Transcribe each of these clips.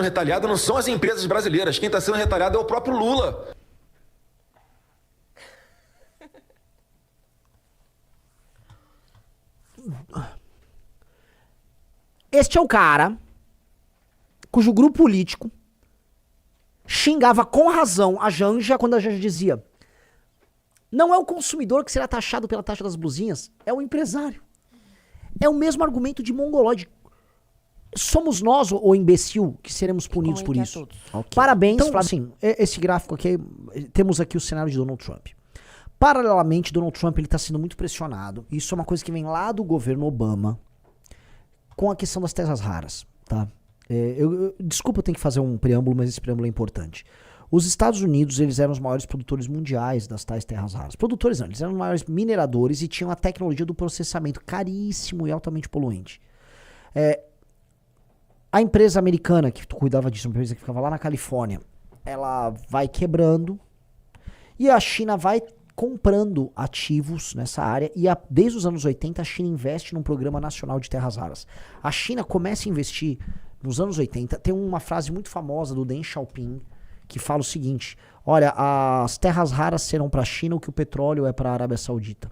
retaliado não são as empresas brasileiras. Quem está sendo retaliado é o próprio Lula. Este é o cara cujo grupo político xingava com razão a Janja quando a Janja dizia: não é o consumidor que será taxado pela taxa das blusinhas, é o empresário. É o mesmo argumento de mongolóide. Somos nós, o imbecil, que seremos punidos por isso. Okay. Parabéns, então, Flávio. Assim, esse gráfico aqui, temos aqui o cenário de Donald Trump. Paralelamente, Donald Trump está sendo muito pressionado. Isso é uma coisa que vem lá do governo Obama, com a questão das terras raras, tá? Desculpa, eu tenho que fazer um preâmbulo, mas esse preâmbulo é importante. Os Estados Unidos, eles eram os maiores produtores mundiais das tais terras raras. Produtores não, eles eram os maiores mineradores e tinham a tecnologia do processamento caríssimo e altamente poluente. A empresa americana que cuidava disso, uma empresa que ficava lá na Califórnia, ela vai quebrando e a China vai comprando ativos nessa área e desde os anos 80 a China investe num programa nacional de terras raras. A China começa a investir nos anos 80, tem uma frase muito famosa do Deng Xiaoping que fala o seguinte: olha, as terras raras serão para a China o que o petróleo é para a Arábia Saudita.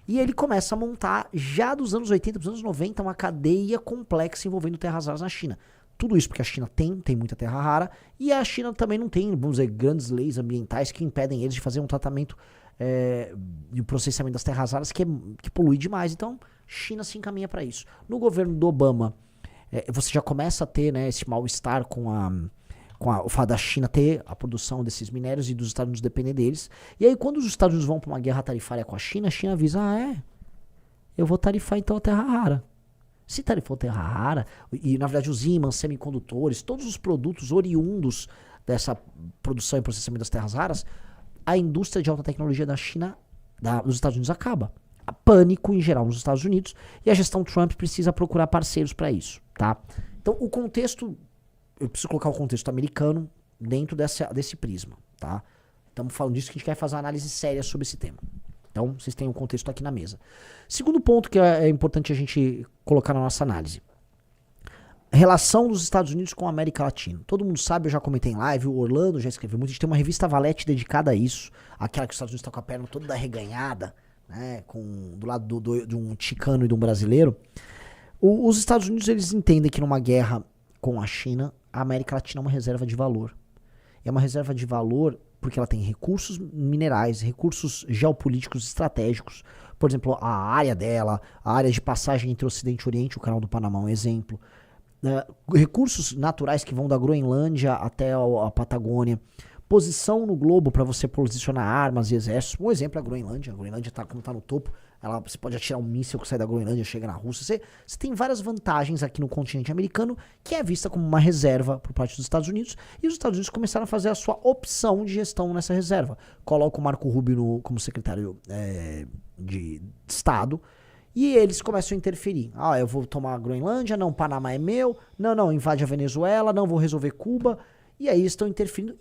E ele começa a montar, já dos anos 80 para os anos 90, uma cadeia complexa envolvendo terras raras na China. Tudo isso porque a China tem muita terra rara, e a China também não tem, vamos dizer, grandes leis ambientais que impedem eles de fazer um tratamento e o processamento das terras raras que polui demais. Então, China se encaminha para isso. No governo do Obama, você já começa a ter, né, esse mal-estar com o fato da China ter a produção desses minérios e dos Estados Unidos depender deles. E aí, quando os Estados Unidos vão para uma guerra tarifária com a China avisa: eu vou tarifar então a terra rara. Se tarifou terra rara, e na verdade os ímãs, semicondutores, todos os produtos oriundos dessa produção e processamento das terras raras, a indústria de alta tecnologia da China, dos Estados Unidos, acaba. Há pânico em geral nos Estados Unidos, e a gestão Trump precisa procurar parceiros para isso, tá? Então o contexto, eu preciso colocar o contexto americano dentro desse prisma, tá? Estamos falando disso, que a gente quer fazer uma análise séria sobre esse tema. Então, vocês têm um contexto aqui na mesa. Segundo ponto que é importante a gente colocar na nossa análise: relação dos Estados Unidos com a América Latina. Todo mundo sabe, eu já comentei em live, o Orlando já escreveu muito, a gente tem uma revista Valete dedicada a isso, aquela que os Estados Unidos estão com a perna toda arreganhada, né, do lado de um chicano e de um brasileiro. Os Estados Unidos, eles entendem que numa guerra com a China, a América Latina é uma reserva de valor. É uma reserva de valor porque ela tem recursos minerais, recursos geopolíticos estratégicos. Por exemplo, a área dela, a área de passagem entre o Ocidente e o Oriente, o Canal do Panamá é um exemplo. Recursos naturais que vão da Groenlândia até a Patagônia. Posição no globo para você posicionar armas e exércitos. Um exemplo é a Groenlândia. A Groenlândia, como está no topo, você pode atirar um míssil que sai da Groenlândia e chega na Rússia. Você tem várias vantagens aqui no continente americano, que é vista como uma reserva por parte dos Estados Unidos. E os Estados Unidos começaram a fazer a sua opção de gestão nessa reserva. Coloca o Marco Rubio como secretário de Estado. E eles começam a interferir. Eu vou tomar a Groenlândia, não, Panamá é meu. Não, invade a Venezuela, não, vou resolver Cuba. E aí estão interferindo,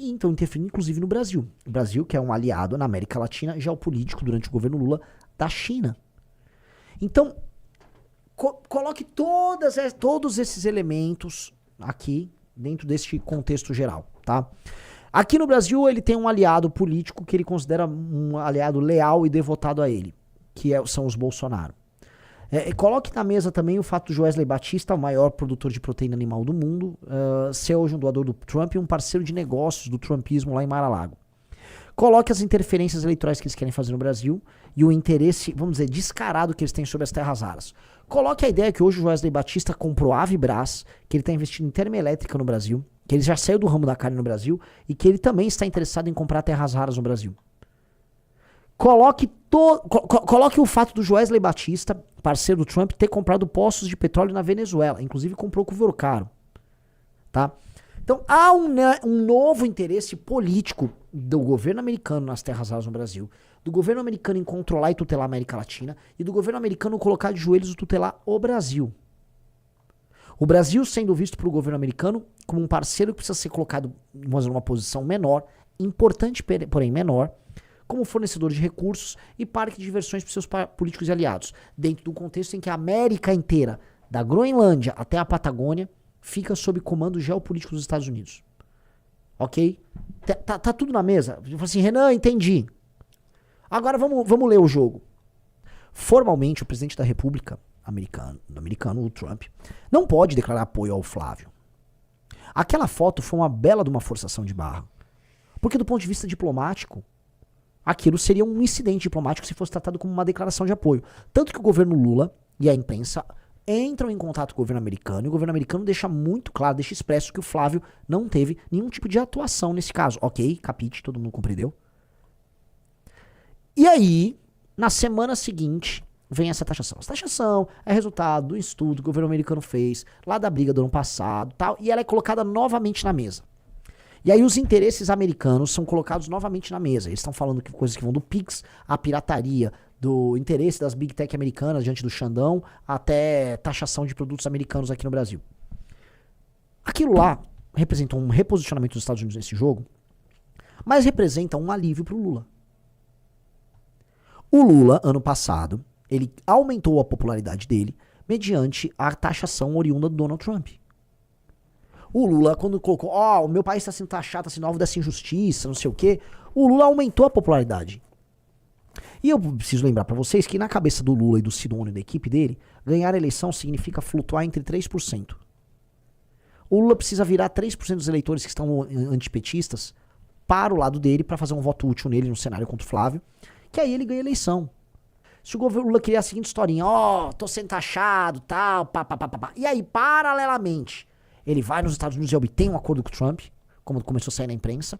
inclusive no Brasil. O Brasil, que é um aliado na América Latina, geopolítico durante o governo Lula, da China. Então, coloque todos esses elementos aqui, dentro deste contexto geral, tá? Aqui no Brasil, ele tem um aliado político que ele considera um aliado leal e devotado a ele, que são os Bolsonaro. Coloque na mesa também o fato do Joesley Batista, o maior produtor de proteína animal do mundo, ser hoje um doador do Trump e um parceiro de negócios do trumpismo lá em Mar-a-Lago. Coloque as interferências eleitorais que eles querem fazer no Brasil e o interesse, vamos dizer, descarado que eles têm sobre as terras raras. Coloque a ideia que hoje o Joesley Batista comprou a Avibras, que ele está investindo em termoelétrica no Brasil, que ele já saiu do ramo da carne no Brasil e que ele também está interessado em comprar terras raras no Brasil. Coloque o fato do Joesley Batista, parceiro do Trump, ter comprado poços de petróleo na Venezuela. Inclusive comprou com o caro. Tá? Então há um novo interesse político do governo americano nas terras raras no Brasil, do governo americano em controlar e tutelar a América Latina e do governo americano colocar de joelhos e tutelar o Brasil. O Brasil sendo visto pelo governo americano como um parceiro que precisa ser colocado numa posição menor, importante porém menor, como fornecedor de recursos e parque de diversões para seus políticos e aliados, dentro do contexto em que a América inteira, da Groenlândia até a Patagônia, fica sob comando geopolítico dos Estados Unidos. Ok? Tá tudo na mesa. Eu falei assim, Renan, entendi. Agora vamos ler o jogo. Formalmente, o presidente da República americano, o Trump, não pode declarar apoio ao Flávio. Aquela foto foi uma bela de uma forçação de barra. Porque do ponto de vista diplomático, aquilo seria um incidente diplomático se fosse tratado como uma declaração de apoio. Tanto que o governo Lula e a imprensa entram em contato com o governo americano e o governo americano deixa muito claro, deixa expresso que o Flávio não teve nenhum tipo de atuação nesse caso. Ok, capite, todo mundo compreendeu? E aí, na semana seguinte, vem essa taxação. Essa taxação é resultado do estudo que o governo americano fez lá da briga do ano passado, tal, e ela é colocada novamente na mesa. E aí os interesses americanos são colocados novamente na mesa. Eles estão falando que coisas que vão do PIX, a pirataria, do interesse das Big Tech americanas diante do Xandão, até taxação de produtos americanos aqui no Brasil. Aquilo lá representou um reposicionamento dos Estados Unidos nesse jogo, mas representa um alívio para o Lula. O Lula, ano passado, ele aumentou a popularidade dele mediante a taxação oriunda do Donald Trump. O Lula, quando colocou, o meu país está sendo taxado, está sendo alvo dessa injustiça, não sei o quê, o Lula aumentou a popularidade. E eu preciso lembrar para vocês que na cabeça do Lula e do Sidônio e da equipe dele, ganhar a eleição significa flutuar entre 3%. O Lula precisa virar 3% dos eleitores que estão antipetistas para o lado dele para fazer um voto útil nele no cenário contra o Flávio, que aí ele ganha a eleição. Se o governo Lula criar a seguinte historinha, tô sendo taxado, tal, pá. E aí, paralelamente, ele vai nos Estados Unidos e obtém um acordo com o Trump, como começou a sair na imprensa.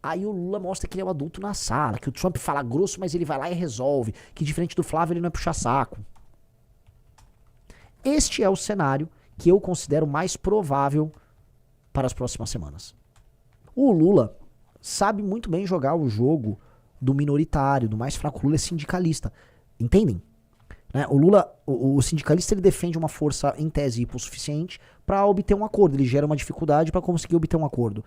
Aí o Lula mostra que ele é um adulto na sala, que o Trump fala grosso, mas ele vai lá e resolve, que diferente do Flávio ele não é puxar saco. Este é o cenário que eu considero mais provável para as próximas semanas. O Lula sabe muito bem jogar o jogo do minoritário, do mais fraco. O Lula é sindicalista. Entendem? Né? O Lula, o sindicalista, ele defende uma força em tese hipossuficiente para obter um acordo. Ele gera uma dificuldade para conseguir obter um acordo.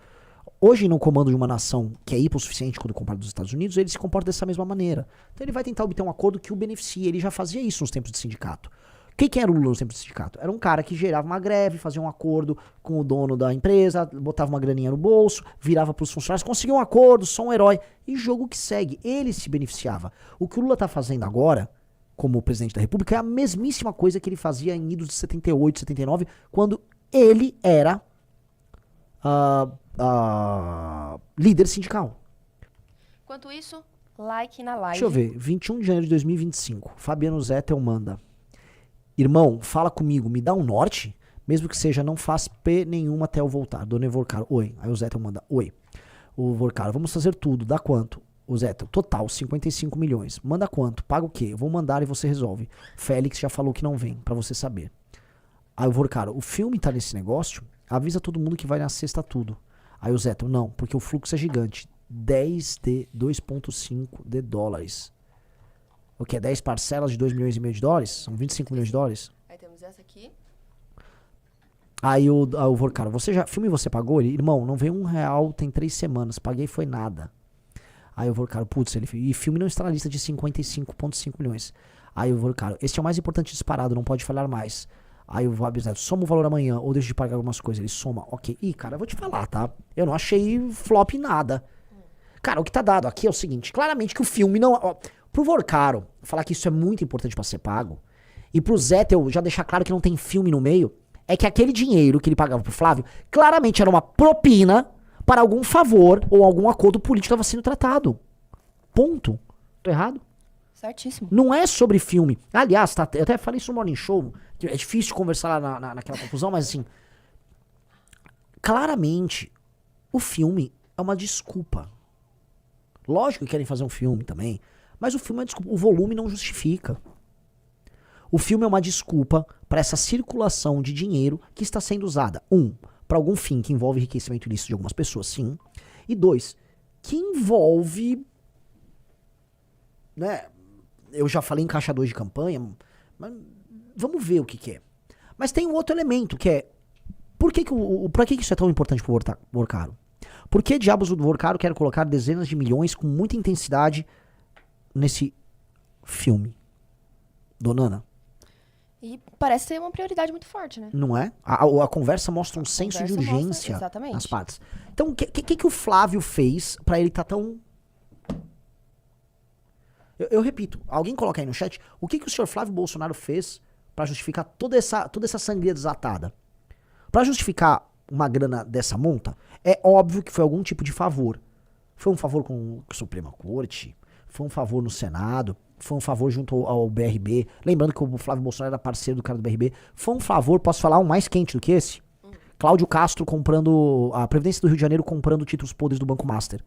Hoje, no comando de uma nação que é hipossuficiente quando comparado dos Estados Unidos, ele se comporta dessa mesma maneira. Então ele vai tentar obter um acordo que o beneficie. Ele já fazia isso nos tempos de sindicato. Quem era o Lula nos tempos de sindicato? Era um cara que gerava uma greve, fazia um acordo com o dono da empresa, botava uma graninha no bolso, virava para os funcionários, conseguia um acordo, só um herói. E jogo que segue. Ele se beneficiava. O que o Lula está fazendo agora, como presidente da República, é a mesmíssima coisa que ele fazia em idos de 78, 79, quando ele era líder sindical. Enquanto isso, like na live. Deixa eu ver, 21 de janeiro de 2025, Fabiano Zettel manda: irmão, fala comigo, me dá um norte? Mesmo que seja, não faz P nenhuma até eu voltar. Dona Evorcaro, oi. Aí o Zettel manda, oi. O Vorcaro, vamos fazer tudo, dá quanto? O Zettel, total, 55 milhões. Manda quanto? Paga o quê? Eu vou mandar e você resolve. Félix já falou que não vem, pra você saber. Aí o Vorcaro, o filme tá nesse negócio? Avisa todo mundo que vai na sexta tudo. Aí o Zettel, não, porque o fluxo é gigante. 2,5 de dólares. O que é 10 parcelas de 2,5 milhões de dólares? São 25 milhões de dólares? Aí temos essa aqui. Aí o Vorcaro, filme você pagou? Ele, irmão, não veio R$1, tem 3 semanas, paguei foi nada. Aí o Vorcaro, putz, e filme não está na lista de 55,5 milhões. Aí o Vorcaro, este é o mais importante disparado, não pode falhar mais. Aí o Fábio Neto, soma o valor amanhã, ou deixa de pagar algumas coisas. Ele soma, ok. Ih, cara, eu vou te falar, tá? Eu não achei flop em nada. Cara, o que tá dado aqui é o seguinte, claramente que o filme não... Ó, pro Vorcaro falar que isso é muito importante pra ser pago, e pro Zettel já deixar claro que não tem filme no meio, é que aquele dinheiro que ele pagava pro Flávio, claramente era uma propina para algum favor ou algum acordo político que estava sendo tratado. Ponto. Tô errado? Certíssimo. Não é sobre filme. Aliás, tá, eu até falei isso no Morning Show, é difícil conversar lá naquela confusão, mas assim, claramente, o filme é uma desculpa. Lógico que querem fazer um filme também, mas o filme é uma desculpa. O volume não justifica. O filme é uma desculpa para essa circulação de dinheiro que está sendo usada. Para algum fim que envolve enriquecimento ilícito de algumas pessoas, sim. E 2, que envolve, né, eu já falei em caixa 2 de campanha, mas vamos ver o que é. Mas tem um outro elemento, que é, pra que isso é tão importante pro Vorcaro? Por que diabos o Vorcaro quer colocar dezenas de milhões com muita intensidade nesse filme? Dona Ana? E parece ser uma prioridade muito forte, né? Não é? A conversa mostra um senso de conversa mostra, urgência exatamente. nas partes. Então, o que o Flávio fez pra ele estar tão... Eu repito, alguém coloca aí no chat, o que o senhor Flávio Bolsonaro fez pra justificar toda essa sangria desatada? Pra justificar uma grana dessa monta, é óbvio que foi algum tipo de favor. Foi um favor com a Suprema Corte, foi um favor no Senado, foi um favor junto ao BRB. Lembrando que o Flávio Bolsonaro era parceiro do cara do BRB. Foi um favor, posso falar, um mais quente do que esse? Cláudio Castro comprando, a Previdência do Rio de Janeiro comprando títulos podres do Banco Master.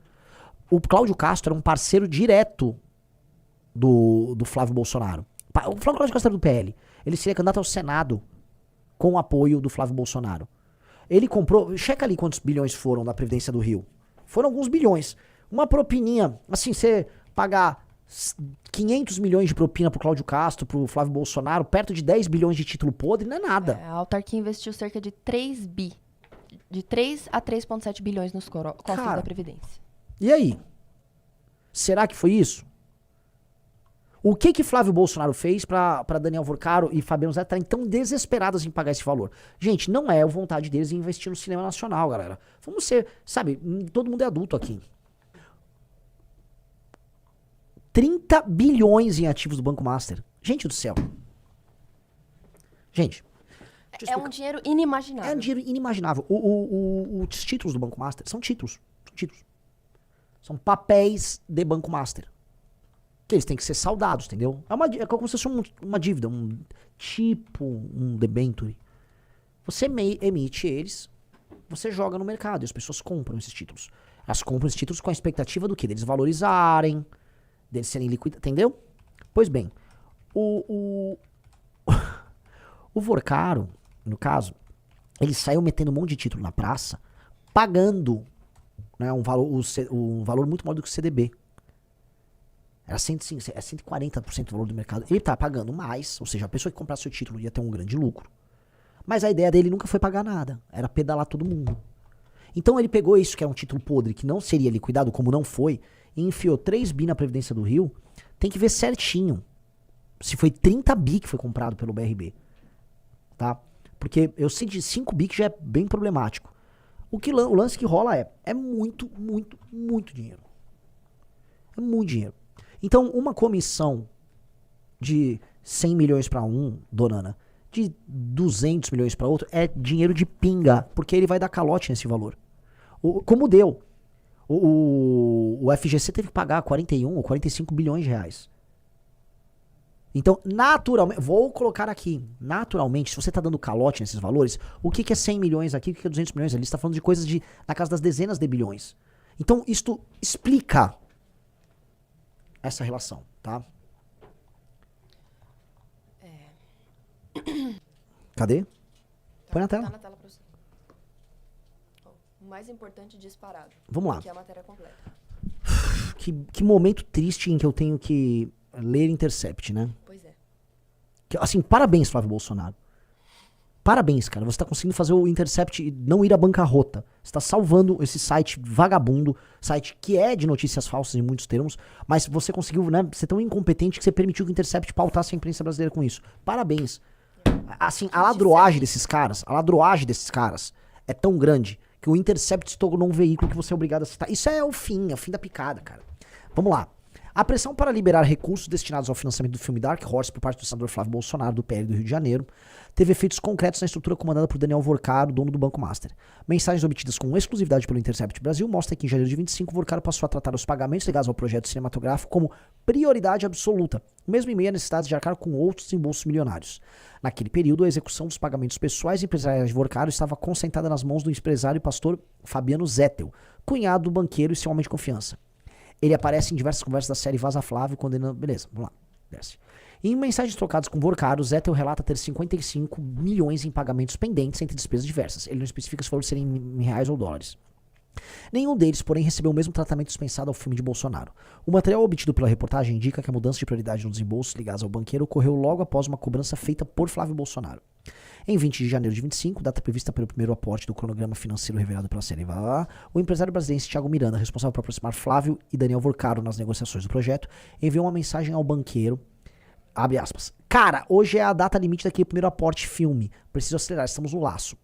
O Cláudio Castro era um parceiro direto do Flávio Bolsonaro. O Cláudio Castro era do PL. Ele seria candidato ao Senado com o apoio do Flávio Bolsonaro. Ele comprou, checa ali quantos bilhões foram da Previdência do Rio. Foram alguns bilhões. Uma propininha, assim, você pagar 500 milhões de propina pro Cláudio Castro, pro Flávio Bolsonaro, perto de 10 bilhões de título podre, não é nada. A autarquia investiu cerca de 3 bi. De 3 a 3,7 bilhões nos cofres da Previdência. E aí? Será que foi isso? O que Flávio Bolsonaro fez pra Daniel Vorcaro e Fabiano Zé estarem tão desesperados em pagar esse valor? Gente, não é a vontade deles em investir no cinema nacional, galera. Vamos ser, sabe, todo mundo é adulto aqui. 30 bilhões em ativos do Banco Master. Gente do céu. Gente. É um dinheiro inimaginável. É um dinheiro inimaginável. Os títulos do Banco Master são títulos. São títulos. São papéis de Banco Master. Que eles têm que ser saldados, entendeu? É como se fosse uma dívida, um debenture. Você emite eles, você joga no mercado e as pessoas compram esses títulos. Elas compram esses títulos com a expectativa do quê? Deles valorizarem, deles serem liquidados, entendeu? Pois bem, o Vorcaro, no caso, ele saiu metendo um monte de título na praça, pagando, né, um valor muito maior do que o CDB. Era 140% do valor do mercado. Ele tá pagando mais, ou seja, a pessoa que comprasse o título ia ter um grande lucro. Mas a ideia dele nunca foi pagar nada, era pedalar todo mundo. Então ele pegou isso, que era um título podre, que não seria liquidado, como não foi, e enfiou 3 bi na Previdência do Rio. Tem que ver certinho se foi 30 bi que foi comprado pelo BRB. Tá? Porque eu sei de 5 bi que já é bem problemático. O lance que rola é muito, muito, muito dinheiro. É muito dinheiro. Então, uma comissão de 100 milhões para um, Donana, de 200 milhões para outro, é dinheiro de pinga, porque ele vai dar calote nesse valor. Como deu. O FGC teve que pagar 41 ou 45 bilhões de reais. Então, naturalmente, vou colocar aqui, naturalmente, se você está dando calote nesses valores, o que é 100 milhões aqui, o que é 200 milhões ali? Você está falando de coisas na casa das dezenas de bilhões. Então, isto explica essa relação, tá? Cadê? Põe na tela. Tá na tela pra você. O mais importante disparado. Vamos lá. Aqui é a matéria completa. Que momento triste em que eu tenho que ler Intercept, né? Pois é. Assim, parabéns, Flávio Bolsonaro. Parabéns, cara. Você tá conseguindo fazer o Intercept não ir à bancarrota. Você tá salvando esse site vagabundo, site que é de notícias falsas em muitos termos, mas você conseguiu, né, ser tão incompetente que você permitiu que o Intercept pautasse a imprensa brasileira com isso. Parabéns. Assim, a ladroagem desses caras é tão grande que o Intercept se tornou um veículo que você é obrigado a citar. Isso é o fim da picada, cara. Vamos lá. A pressão para liberar recursos destinados ao financiamento do filme Dark Horse por parte do senador Flávio Bolsonaro, do PL do Rio de Janeiro, teve efeitos concretos na estrutura comandada por Daniel Vorcaro, dono do Banco Master. Mensagens obtidas com exclusividade pelo Intercept Brasil mostram que em janeiro de 25, Vorcaro passou a tratar os pagamentos ligados ao projeto cinematográfico como prioridade absoluta, mesmo em meio à necessidade de arcar com outros desembolsos milionários. Naquele período, a execução dos pagamentos pessoais e empresariais de Vorcaro estava concentrada nas mãos do empresário e pastor Fabiano Zettel, cunhado do banqueiro e seu homem de confiança. Ele aparece em diversas conversas da série Vaza Flávio, quando ele... Beleza, vamos lá. Desce. Em mensagens trocadas com Vorcaro, Zettel relata ter 55 milhões em pagamentos pendentes entre despesas diversas. Ele não especifica se for serem em reais ou dólares. Nenhum deles, porém, recebeu o mesmo tratamento dispensado ao filme de Bolsonaro. O material obtido pela reportagem indica que a mudança de prioridade nos desembolsos ligados ao banqueiro ocorreu logo após uma cobrança feita por Flávio Bolsonaro. Em 20 de janeiro de 25, data prevista pelo primeiro aporte do cronograma financeiro revelado pela série VA, o empresário brasileiro Thiago Miranda, responsável por aproximar Flávio e Daniel Vorcaro nas negociações do projeto, enviou uma mensagem ao banqueiro Abre aspas. Cara, hoje é a data limite daquele primeiro aporte filme. Preciso acelerar, estamos no laço.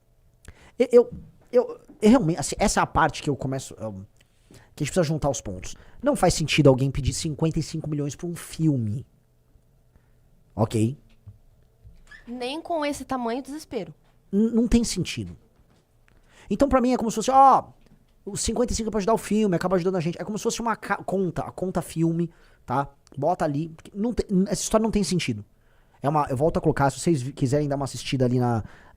Eu realmente, assim, essa é a parte que eu começo... que a gente precisa juntar os pontos. Não faz sentido alguém pedir 55 milhões pra um filme. Ok? Nem com esse tamanho de desespero. Não tem sentido. Então pra mim é como se fosse, ó, os 55 é pra ajudar o filme, acaba ajudando a gente. É como se fosse uma a conta filme, tá? Bota ali. Essa história não tem sentido. Eu volto a colocar, se vocês quiserem dar uma assistida ali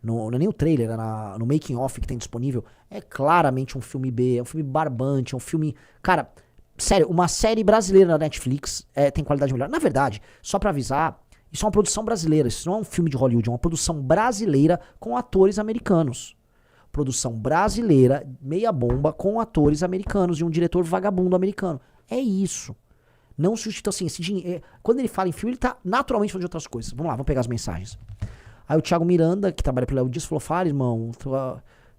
não é nem o trailer, no making off que tem disponível, é claramente um filme B, é um filme barbante, é um filme... Cara, sério, uma série brasileira na Netflix tem qualidade melhor. Na verdade, só pra avisar, isso é uma produção brasileira, isso não é um filme de Hollywood, é uma produção brasileira com atores americanos. Produção brasileira, meia bomba, com atores americanos e um diretor vagabundo americano. É isso. Não substitui assim, esse dinheiro. Quando ele fala em filme, ele tá naturalmente falando de outras coisas. Vamos lá, vamos pegar as mensagens. Aí o Thiago Miranda, que trabalha pelo Léo Dias, falou: fala, irmão.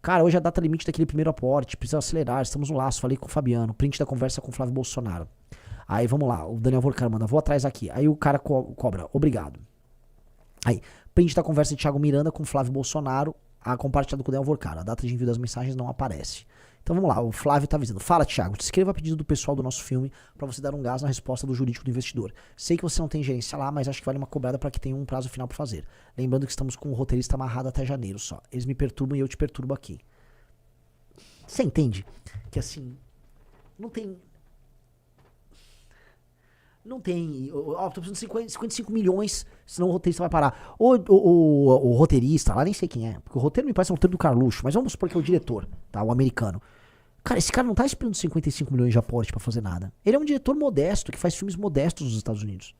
Cara, hoje é a data limite daquele primeiro aporte. Precisa acelerar, estamos no laço. Falei com o Fabiano. Print da conversa com o Flávio Bolsonaro. Aí vamos lá, o Daniel Vorcar manda: vou atrás aqui. Aí o cara cobra: obrigado. Aí, print da conversa de Thiago Miranda com o Flávio Bolsonaro. A compartilhada com o Daniel Vorcar. A data de envio das mensagens não aparece. Então vamos lá, o Flávio tá avisando: fala, Thiago, escreva a pedido do pessoal do nosso filme pra você dar um gás na resposta do jurídico do investidor. Sei que você não tem gerência lá, mas acho que vale uma cobrada pra que tenha um prazo final pra fazer. Lembrando que estamos com o roteirista amarrado até janeiro só. Eles me perturbam e eu te perturbo aqui. Você entende? Que assim, não tem... tô precisando de 55 milhões, senão o roteirista vai parar. O roteirista, lá nem sei quem é, porque o roteiro me parece um roteiro do Carluxo, mas vamos supor que é o diretor, tá? O americano. Cara, esse cara não tá esperando 55 milhões de aporte pra fazer nada. Ele é um diretor modesto, que faz filmes modestos nos Estados Unidos.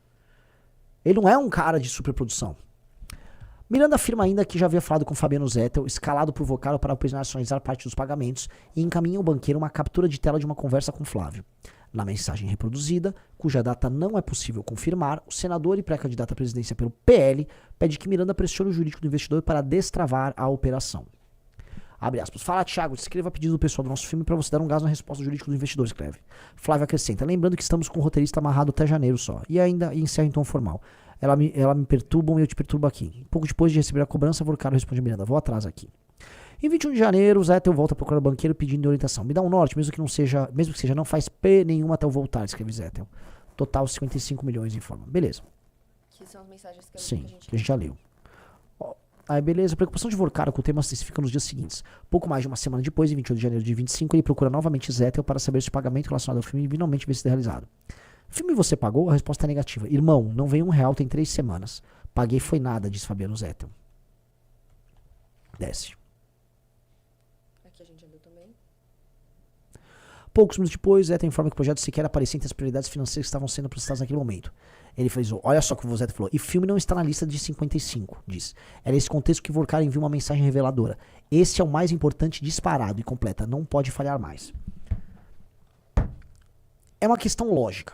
Ele não é um cara de superprodução. Miranda afirma ainda que já havia falado com Fabiano Zettel, escalado por Vocaro para operacionalizar parte dos pagamentos, e encaminha ao banqueiro uma captura de tela de uma conversa com Flávio. Na mensagem reproduzida, cuja data não é possível confirmar, o senador e pré-candidato à presidência pelo PL pede que Miranda pressione o jurídico do investidor para destravar a operação. Abre aspas. Fala, Thiago, escreva a pedido do pessoal do nosso filme para você dar um gás na resposta jurídica do investidor, escreve. Flávio acrescenta: lembrando que estamos com o roteirista amarrado até janeiro só. E ainda encerra em tom formal: ela me perturbam e eu te perturbo aqui. Pouco depois de receber a cobrança, Vorcaro responde a Miranda: vou atrás aqui. Em 21 de janeiro, o Zettel volta a procurar o banqueiro pedindo orientação. Me dá um norte, mesmo que seja, não faz P nenhuma até eu voltar, escreve Zettel. Total 55 milhões, informa. Beleza. Que são as mensagens que Sim, que a gente já leu. Aí, beleza. A preocupação de Vorcaro com o tema se especifica nos dias seguintes. Pouco mais de uma semana depois, em 28 de janeiro de 25, ele procura novamente Zettel para saber se o pagamento relacionado ao filme finalmente vai ser realizado. Filme você pagou? A resposta é negativa. Irmão, não veio R$1 tem 3 semanas. Paguei foi nada, diz Fabiano Zettel. Desce. Aqui a gente já leu também. Poucos minutos depois, Zettel informa que o projeto sequer aparecia entre as prioridades financeiras que estavam sendo processadas naquele momento. Ele fez olha só o que o Zettel falou: e filme não está na lista de 55, diz. Era esse contexto que Vorcaro enviou uma mensagem reveladora. Esse é o mais importante, disparado, e completa. Não pode falhar mais. É uma questão lógica.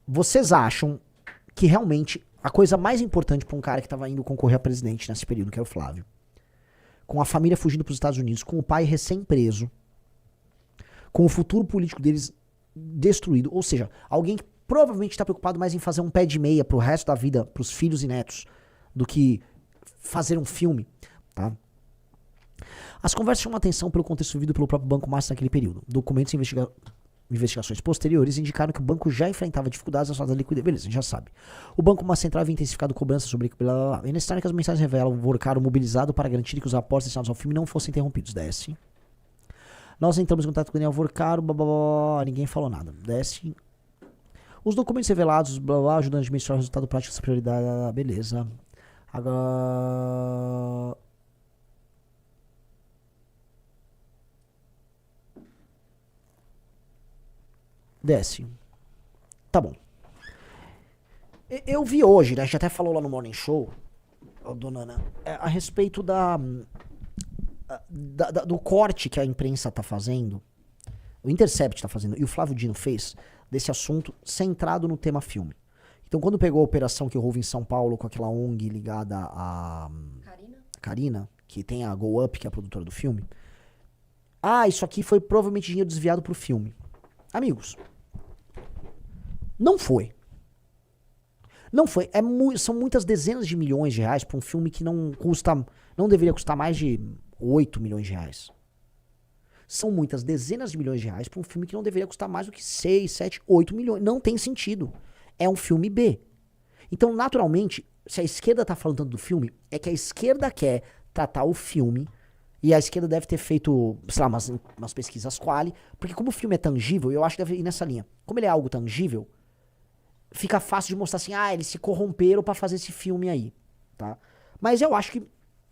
Vocês acham que realmente a coisa mais importante para um cara que estava indo concorrer a presidente nesse período, que é o Flávio, com a família fugindo para os Estados Unidos, com o pai recém-preso, com o futuro político deles destruído, ou seja, alguém que provavelmente está preocupado mais em fazer um pé de meia pro resto da vida, pros filhos e netos, do que fazer um filme, tá? As conversas chamam a atenção pelo contexto vivido pelo próprio Banco Master naquele período. Documentos e investigações posteriores indicaram que o banco já enfrentava dificuldades na sua liquidez. Beleza, a gente já sabe. O Banco Master Central havia intensificado cobranças sobre... Blá, blá, blá. E nesse cenário que as mensagens revelam o Vorcaro mobilizado para garantir que os aportes destinados ao filme não fossem interrompidos. Desce. Nós entramos em contato com o Daniel Vorcaro, blá, blá, blá, ninguém falou nada. Desce. Os documentos revelados, blá, blá, ajudando a administrar o resultado prático dessa prioridade. Beleza. Agora... Desce. Tá bom. Eu vi hoje, né? A gente até falou lá no Morning Show, dona Ana, a respeito do corte que a imprensa tá fazendo, o Intercept tá fazendo, e o Flávio Dino fez, desse assunto centrado no tema filme. Então, quando pegou a operação que houve em São Paulo com aquela ONG ligada a Carina, que tem a Go Up, que é a produtora do filme, isso aqui foi provavelmente dinheiro desviado pro filme. Amigos, não foi. Não foi. São muitas dezenas de milhões de reais pra um filme que não deveria custar mais de 8 milhões de reais. São muitas dezenas de milhões de reais pra um filme que não deveria custar mais do que 6, 7, 8 milhões. Não tem sentido. É um filme B. Então, naturalmente, se a esquerda tá falando tanto do filme, é que a esquerda quer tratar o filme, e a esquerda deve ter feito, sei lá, umas pesquisas quali, porque como o filme é tangível, eu acho que deve ir nessa linha. Como ele é algo tangível, fica fácil de mostrar assim, eles se corromperam pra fazer esse filme aí, tá? Mas eu acho que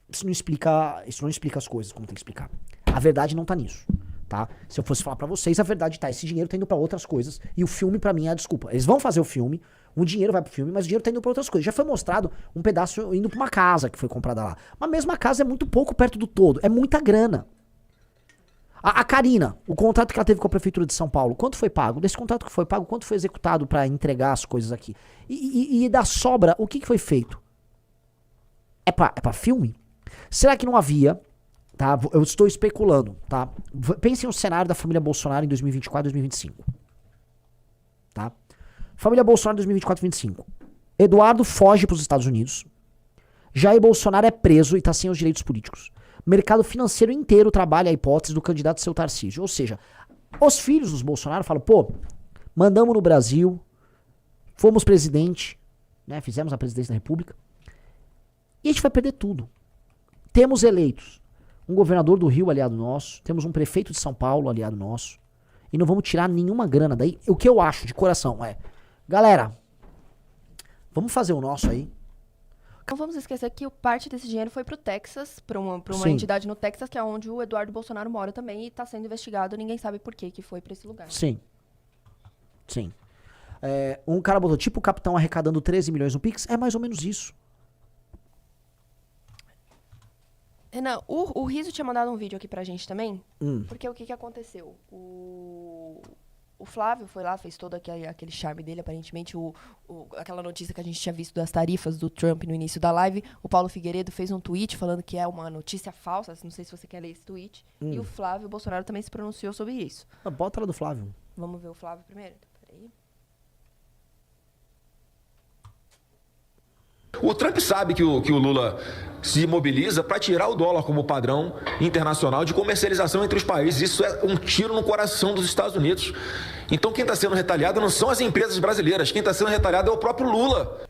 isso não explica as coisas como tem que explicar. A verdade não tá nisso, tá? Se eu fosse falar pra vocês, a verdade tá, esse dinheiro tá indo pra outras coisas, e o filme pra mim é a desculpa. Eles vão fazer o filme, o dinheiro vai pro filme, mas o dinheiro tá indo pra outras coisas. Já foi mostrado um pedaço indo pra uma casa que foi comprada lá. Mas mesmo a casa é muito pouco perto do todo, é muita grana. A Karina, o contrato que ela teve com a Prefeitura de São Paulo, quanto foi pago? Desse contrato que foi pago, quanto foi executado pra entregar as coisas aqui? E da sobra, o que foi feito? É pra filme? Será que não havia, tá? Eu estou especulando, tá? Pensem no cenário da família Bolsonaro em 2024 e 2025. Tá? Família Bolsonaro em 2024 e 2025. Eduardo foge pros Estados Unidos. Jair Bolsonaro é preso e tá sem os direitos políticos. Mercado financeiro inteiro trabalha a hipótese do candidato seu Tarcísio. Ou seja, os filhos dos Bolsonaro falam, mandamos no Brasil, fomos presidente, né, fizemos a presidência da República, e a gente vai perder tudo. Temos eleitos um governador do Rio aliado nosso, temos um prefeito de São Paulo aliado nosso, e não vamos tirar nenhuma grana daí. O que eu acho de coração é, galera, vamos fazer o nosso aí. Não vamos esquecer que parte desse dinheiro foi pro Texas, pra uma entidade no Texas, que é onde o Eduardo Bolsonaro mora também, e tá sendo investigado, ninguém sabe por que foi pra esse lugar. Sim. Sim. Um cara botou, tipo o capitão arrecadando 13 milhões no Pix, é mais ou menos isso. Renan, o Riso tinha mandado um vídeo aqui pra gente também, Porque o que aconteceu? O Flávio foi lá, fez todo aquele charme dele, aparentemente, aquela notícia que a gente tinha visto das tarifas do Trump no início da live. O Paulo Figueiredo fez um tweet falando que é uma notícia falsa, não sei se você quer ler esse tweet. E o Flávio Bolsonaro também se pronunciou sobre isso. Bota lá do Flávio. Vamos ver o Flávio primeiro? Peraí. O Trump sabe que o Lula se mobiliza para tirar o dólar como padrão internacional de comercialização entre os países. Isso é um tiro no coração dos Estados Unidos. Então quem está sendo retaliado não são as empresas brasileiras, quem está sendo retaliado é o próprio Lula.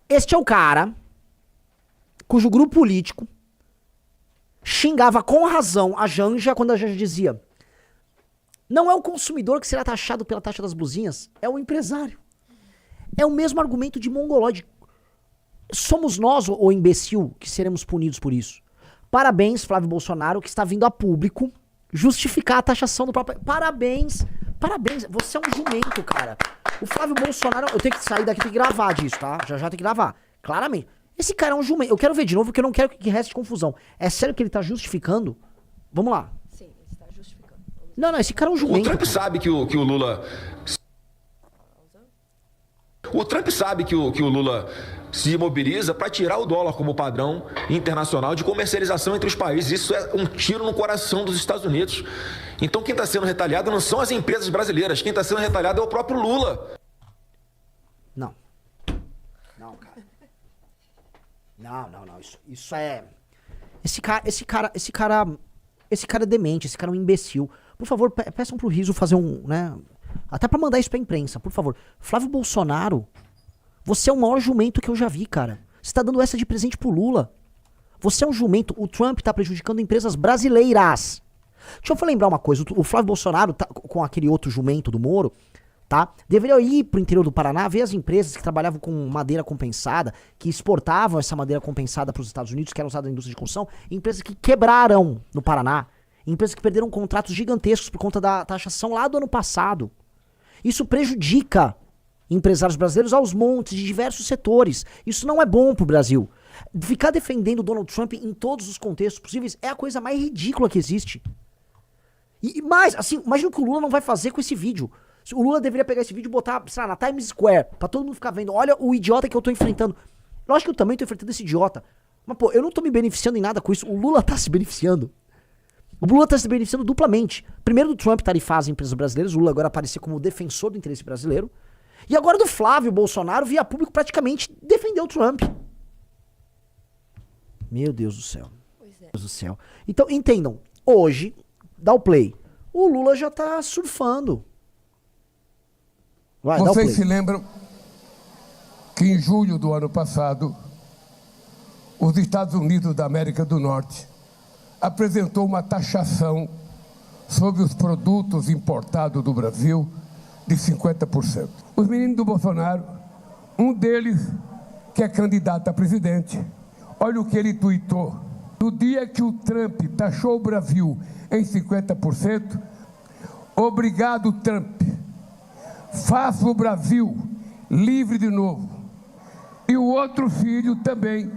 Este é o cara cujo grupo político xingava com razão a Janja quando a Janja dizia: não é o consumidor que será taxado pela taxa das buzinhas, é o empresário. É o mesmo argumento de mongolóide. Somos nós, o imbecil, que seremos punidos por isso. Parabéns, Flávio Bolsonaro, que está vindo a público justificar a taxação do próprio... Parabéns, você é um jumento, cara. O Flávio Bolsonaro, eu tenho que sair daqui, tenho que gravar disso, tá? Já tem que gravar, claramente. Esse cara é um jumento. Eu quero ver de novo, porque eu não quero que reste confusão. É sério que ele tá justificando? Vamos lá. Sim, ele está justificando. Não, esse cara é um jumento. O Trump sabe que o Lula... O Trump sabe que o Lula se mobiliza para tirar o dólar como padrão internacional de comercialização entre os países. Isso é um tiro no coração dos Estados Unidos. Então quem está sendo retaliado não são as empresas brasileiras, quem está sendo retaliado é o próprio Lula. Não, cara. Não. Isso é... Esse cara é demente, esse cara é um imbecil. Por favor, peçam pro Riso fazer né? Até pra mandar isso pra imprensa, por favor. Flávio Bolsonaro, você é o maior jumento que eu já vi, cara. Você tá dando essa de presente pro Lula. Você é um jumento. O Trump tá prejudicando empresas brasileiras. Deixa eu lembrar uma coisa. O Flávio Bolsonaro, tá, com aquele outro jumento do Moro, tá? Deveria ir pro interior do Paraná, ver as empresas que trabalhavam com madeira compensada, que exportavam essa madeira compensada pros Estados Unidos, que era usada na indústria de construção, empresas que quebraram no Paraná, empresas que perderam contratos gigantescos por conta da taxação lá do ano passado. Isso prejudica empresários brasileiros aos montes de diversos setores. Isso não é bom pro Brasil. Ficar defendendo o Donald Trump em todos os contextos possíveis é a coisa mais ridícula que existe. E mais, assim, imagina o que o Lula não vai fazer com esse vídeo. O Lula deveria pegar esse vídeo e botar, sei lá, na Times Square, pra todo mundo ficar vendo. Olha o idiota que eu tô enfrentando. Lógico que eu também tô enfrentando esse idiota. Mas, pô, eu não tô me beneficiando em nada com isso. O Lula tá se beneficiando. O Lula está se beneficiando duplamente. Primeiro do Trump tarifar as empresas brasileiras, o Lula agora aparecer como defensor do interesse brasileiro. E agora do Flávio Bolsonaro, via público, praticamente defendeu o Trump. Meu Deus do céu. Pois é. Meu Deus do céu. Então, entendam. Hoje, dá o play. O Lula já tá surfando. Vai, dá o play. Vocês se lembram que em julho do ano passado, os Estados Unidos da América do Norte apresentou uma taxação sobre os produtos importados do Brasil de 50%. Os meninos do Bolsonaro, um deles, que é candidato a presidente, olha o que ele tuitou. No dia que o Trump taxou o Brasil em 50%, obrigado, Trump, faça o Brasil livre de novo. E o outro filho também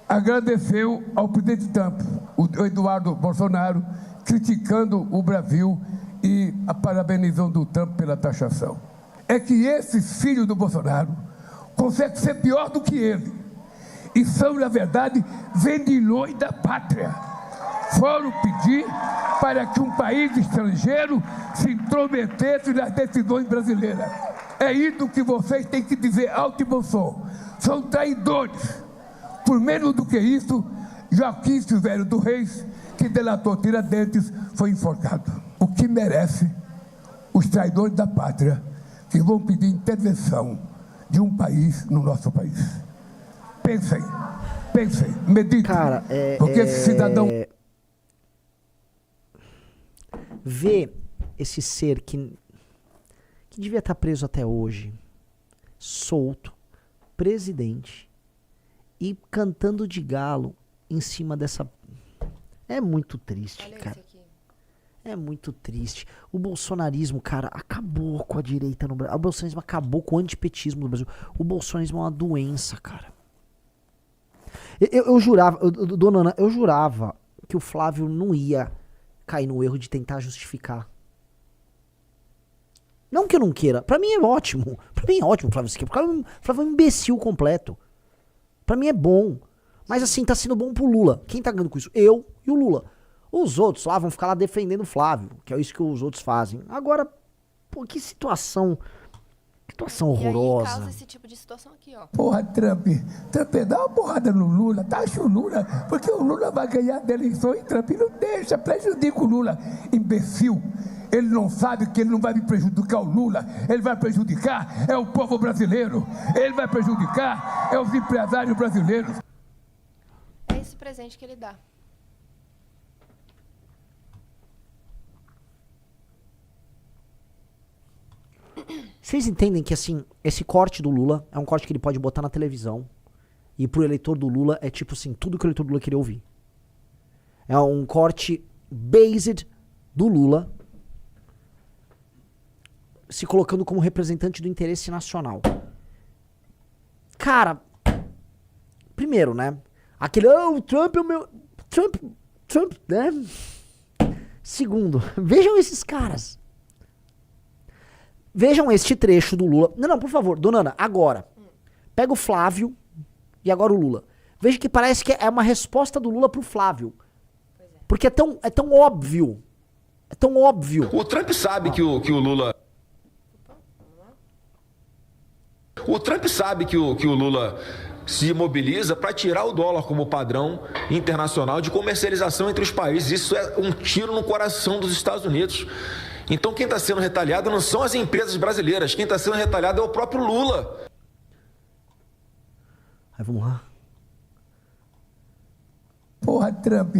agradeceu ao presidente Trump, o Eduardo Bolsonaro, criticando o Brasil e parabenizando o Trump pela taxação. É que esses filhos do Bolsonaro conseguem ser pior do que ele. E são, na verdade, vendilhões da pátria. Foram pedir para que um país estrangeiro se intrometesse nas decisões brasileiras. É isso que vocês têm que dizer alto e bom som. São traidores. Por menos do que isso, Joaquim Silvério do Reis, que delatou Tiradentes, foi enforcado. O que merece os traidores da pátria que vão pedir intervenção de um país no nosso país. Pensem, meditem. Cara, porque esse cidadão... Ver esse ser que devia estar preso até hoje, solto, presidente, e cantando de galo em cima dessa... É muito triste, Olha cara. esse aqui. É muito triste. O bolsonarismo, cara, acabou com a direita no Brasil. O bolsonarismo acabou com o antipetismo no Brasil. O bolsonarismo é uma doença, cara. Eu jurava, dona Ana, eu jurava que o Flávio não ia cair no erro de tentar justificar. Não que eu não queira. Pra mim é ótimo. Pra mim é ótimo, Flávio Siqueira. Porque o Flávio é um imbecil completo. Pra mim é bom. Mas assim, tá sendo bom pro Lula. Quem tá ganhando com isso? Eu e o Lula. Os outros lá vão ficar lá defendendo o Flávio, que é isso que os outros fazem. Agora, pô, que situação horrorosa. E aí causa esse tipo de situação aqui, ó. Porra, Trump, dá uma porrada no Lula, taxa o Lula, porque o Lula vai ganhar da eleição e Trump não deixa, prejudica o Lula. Imbecil, ele não sabe que ele não vai me prejudicar o Lula, ele vai prejudicar é o povo brasileiro, ele vai prejudicar é os empresários brasileiros. É esse presente que ele dá. Vocês entendem que, assim, esse corte do Lula é um corte que ele pode botar na televisão e pro eleitor do Lula é tipo assim, tudo que o eleitor do Lula queria ouvir. É um corte based do Lula se colocando como representante do interesse nacional. Cara, primeiro, né? Aquele, o Trump é o meu... Trump, né? Segundo, vejam esses caras. Vejam este trecho do Lula. Não, por favor, dona Ana, agora. Pega o Flávio e agora o Lula. Veja que parece que é uma resposta do Lula pro Flávio. Porque é tão óbvio. É tão óbvio. O Trump sabe que o Lula... O Trump sabe que o Lula se mobiliza para tirar o dólar como padrão internacional de comercialização entre os países. Isso é um tiro no coração dos Estados Unidos. Então quem está sendo retaliado não são as empresas brasileiras, quem está sendo retaliado é o próprio Lula. Aí vamos lá. Porra, Trump,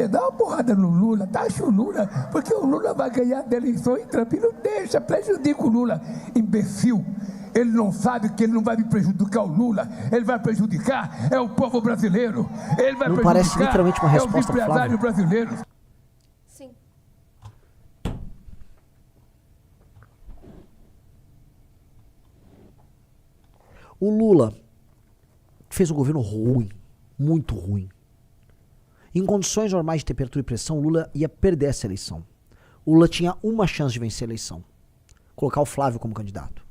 dá uma porrada no Lula, taxa o Lula, porque o Lula vai ganhar da eleição e Trump não deixa, prejudica o Lula. Imbecil, ele não sabe que ele não vai me prejudicar o Lula, ele vai prejudicar é o povo brasileiro, ele vai Não prejudicar parece literalmente uma resposta é os pro Flávio? empresários brasileiros. Sim. O Lula fez um governo ruim, muito ruim. Em condições normais de temperatura e pressão, o Lula ia perder essa eleição. O Lula tinha uma chance de vencer a eleição. Colocar o Flávio como candidato.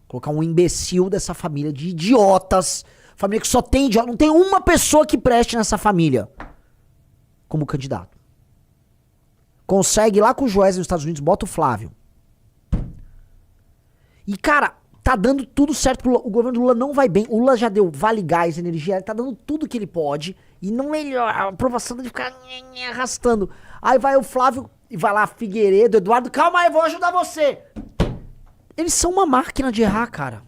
Colocar um imbecil dessa família de idiotas. Família que só tem idiota. Não tem uma pessoa que preste nessa família como candidato. Consegue ir lá com o Joesley nos Estados Unidos, bota o Flávio. E, cara, tá dando tudo certo pro Lula. O governo do Lula não vai bem. O Lula já deu vale gás, energia, ele tá dando tudo que ele pode. E não melhora. A aprovação dele ficar arrastando. Aí vai o Flávio e vai lá, Figueiredo, Eduardo, calma aí, vou ajudar você. Eles são uma máquina de errar, cara.